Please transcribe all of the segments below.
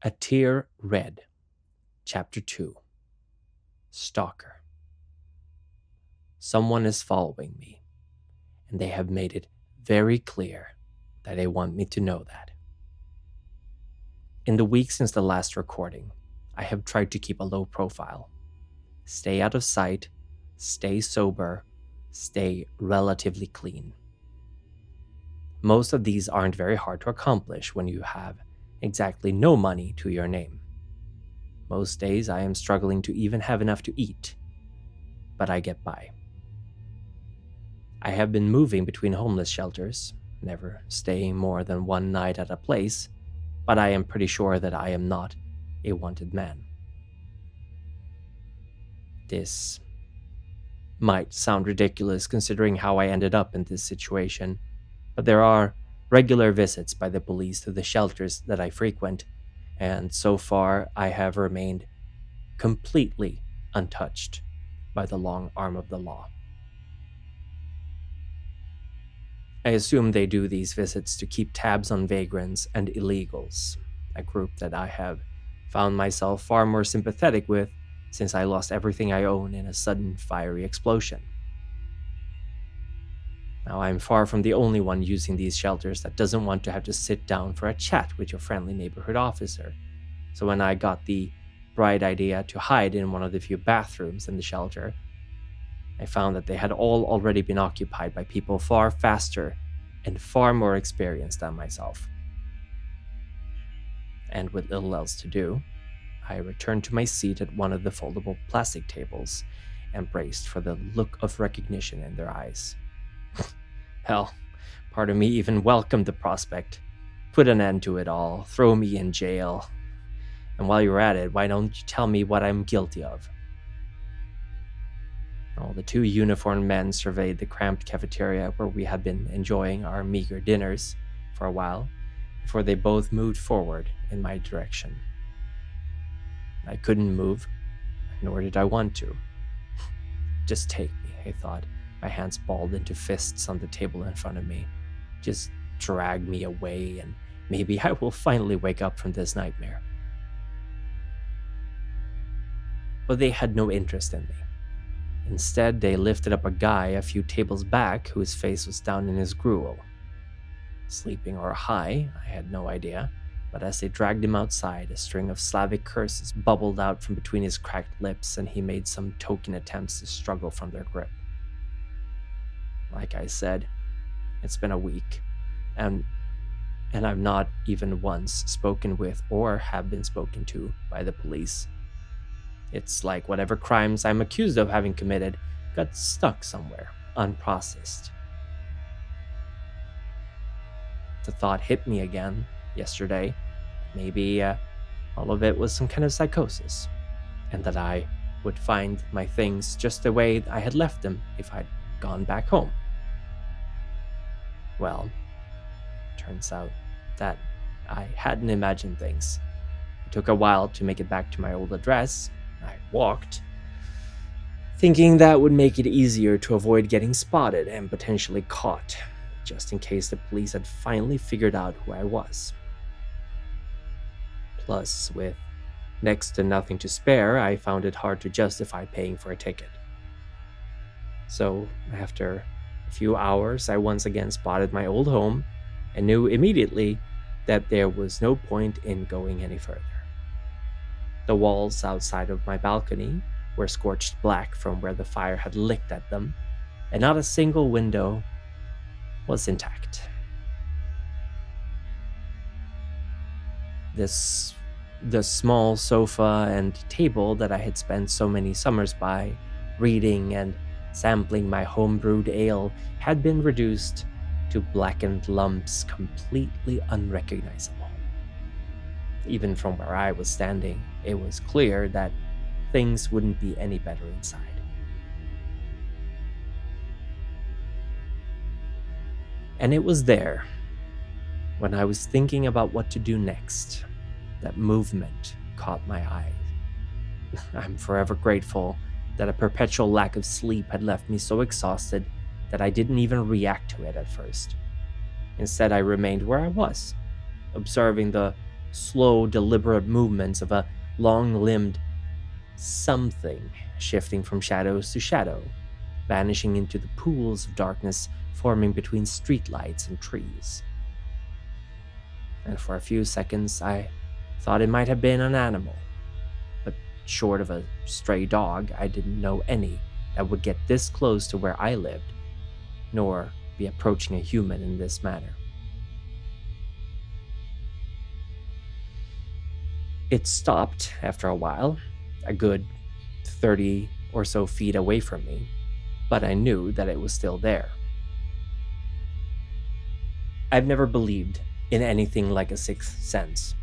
A Tear Red, Chapter 2. Stalker. Someone is following me, and they have made it very clear that they want me to know that. In the week since the last recording, I have tried to keep a low profile. Stay out of sight, stay sober, stay relatively clean. Most of these aren't very hard to accomplish when you have exactly no money to your name. Most days I am struggling to even have enough to eat, but I get by. I have been moving between homeless shelters, never staying more than one night at a place, but I am pretty sure that I am not a wanted man. This might sound ridiculous considering how I ended up in this situation, but there are regular visits by the police to the shelters that I frequent, and so far I have remained completely untouched by the long arm of the law. I assume they do these visits to keep tabs on vagrants and illegals, a group that I have found myself far more sympathetic with since I lost everything I own in a sudden fiery explosion. Now, I'm far from the only one using these shelters that doesn't want to have to sit down for a chat with your friendly neighborhood officer. So when I got the bright idea to hide in one of the few bathrooms in the shelter, I found that they had all already been occupied by people far faster and far more experienced than myself. And with little else to do, I returned to my seat at one of the foldable plastic tables and braced for the look of recognition in their eyes. Hell, part of me even welcomed the prospect. Put an end to it all, throw me in jail. And while you're at it, why don't you tell me what I'm guilty of? All the two uniformed men surveyed the cramped cafeteria where we had been enjoying our meager dinners for a while before they both moved forward in my direction. I couldn't move, nor did I want to. Just take me, I thought, my hands balled into fists on the table in front of me. Just drag me away, and maybe I will finally wake up from this nightmare. But they had no interest in me. Instead, they lifted up a guy a few tables back whose face was down in his gruel. Sleeping or high, I had no idea, but as they dragged him outside, a string of Slavic curses bubbled out from between his cracked lips, and he made some token attempts to struggle from their grip. Like I said, it's been a week, and I've not even once spoken with or have been spoken to by the police. It's like whatever crimes I'm accused of having committed got stuck somewhere, unprocessed. The thought hit me again yesterday. Maybe all of it was some kind of psychosis, and that I would find my things just the way I had left them if I'd gone back home. Well, turns out that I hadn't imagined things. It took a while to make it back to my old address. I walked, thinking that would make it easier to avoid getting spotted and potentially caught, just in case the police had finally figured out who I was. Plus, with next to nothing to spare, I found it hard to justify paying for a ticket. So, after a few hours, I once again spotted my old home and knew immediately that there was no point in going any further. The walls outside of my balcony were scorched black from where the fire had licked at them, and not a single window was intact. The small sofa and table that I had spent so many summers by, reading and sampling my homebrewed ale, had been reduced to blackened lumps completely unrecognizable. Even from where I was standing, it was clear that things wouldn't be any better inside. And it was there, when I was thinking about what to do next, that movement caught my eye. I'm forever grateful that a perpetual lack of sleep had left me so exhausted that I didn't even react to it at first. Instead, I remained where I was, observing the slow, deliberate movements of a long limbed something shifting from shadows to shadow, vanishing into the pools of darkness forming between streetlights and trees. And for a few seconds, I thought it might have been an animal, but short of a stray dog, I didn't know any that would get this close to where I lived, nor be approaching a human in this manner. It stopped after a while, a good 30 or so feet away from me, but I knew that it was still there. I've never believed in anything like a sixth sense,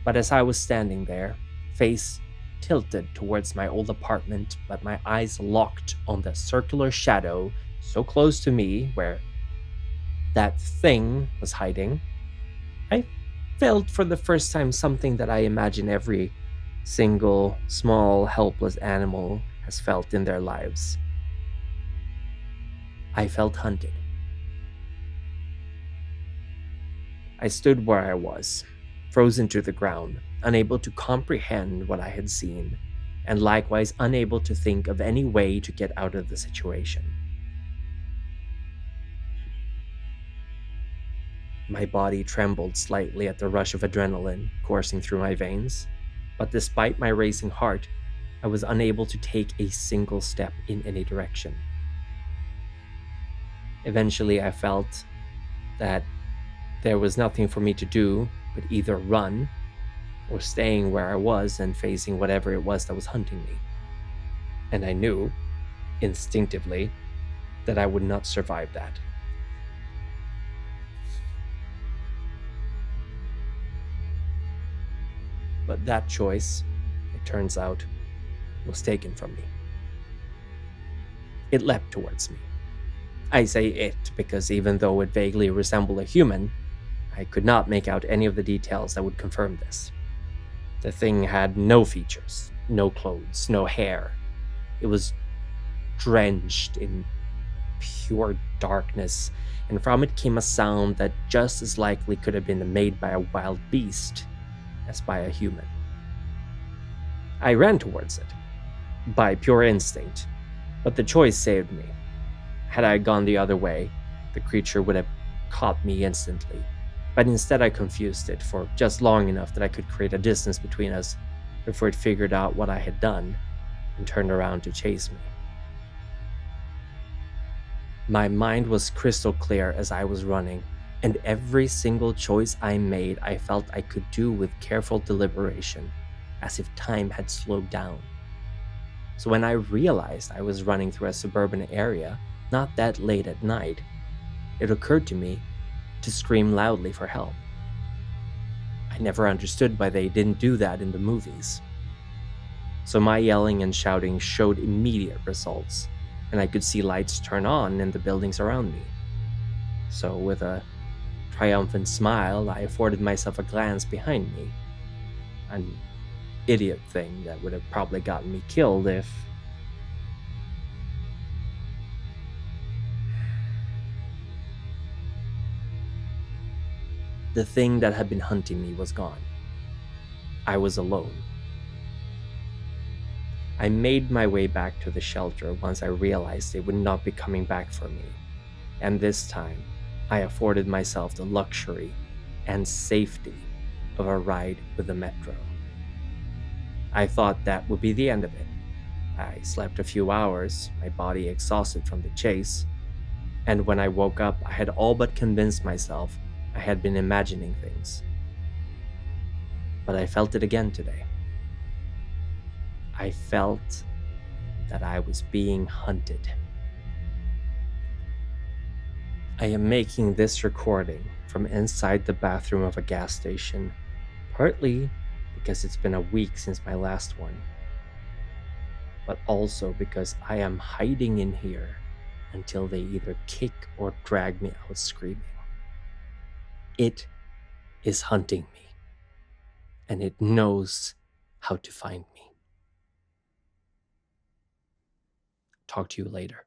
but as I was standing there, face tilted towards my old apartment, but my eyes locked on the circular shadow so close to me where that thing was hiding, I felt for the first time something that I imagine every single small, helpless animal has felt in their lives. I felt hunted. I stood where I was, frozen to the ground, unable to comprehend what I had seen, and likewise unable to think of any way to get out of the situation. My body trembled slightly at the rush of adrenaline coursing through my veins, but despite my racing heart, I was unable to take a single step in any direction. Eventually, I felt that there was nothing for me to do but either run or staying where I was and facing whatever it was that was hunting me. And I knew, instinctively, that I would not survive that. But that choice, it turns out, was taken from me. It leapt towards me. I say it because even though it vaguely resembled a human, I could not make out any of the details that would confirm this. The thing had no features, no clothes, no hair. It was drenched in pure darkness, and from it came a sound that just as likely could have been made by a wild beast as by a human. I ran towards it, by pure instinct, but the choice saved me. Had I gone the other way, the creature would have caught me instantly, but instead I confused it for just long enough that I could create a distance between us before it figured out what I had done and turned around to chase me. My mind was crystal clear as I was running, and every single choice I made I felt I could do with careful deliberation, as if time had slowed down. So when I realized I was running through a suburban area, not that late at night, it occurred to me to scream loudly for help. I never understood why they didn't do that in the movies. So my yelling and shouting showed immediate results, and I could see lights turn on in the buildings around me. So with a triumphant smile, I afforded myself a glance behind me. An idiot thing that would have probably gotten me killed if... The thing that had been hunting me was gone. I was alone. I made my way back to the shelter once I realized they would not be coming back for me, and this time I afforded myself the luxury and safety of a ride with the metro. I thought that would be the end of it. I slept a few hours, my body exhausted from the chase, and when I woke up, I had all but convinced myself I had been imagining things. But I felt it again today. I felt that I was being hunted. I am making this recording from inside the bathroom of a gas station, partly because it's been a week since my last one, but also because I am hiding in here until they either kick or drag me out screaming. It is hunting me, and it knows how to find me. Talk to you later.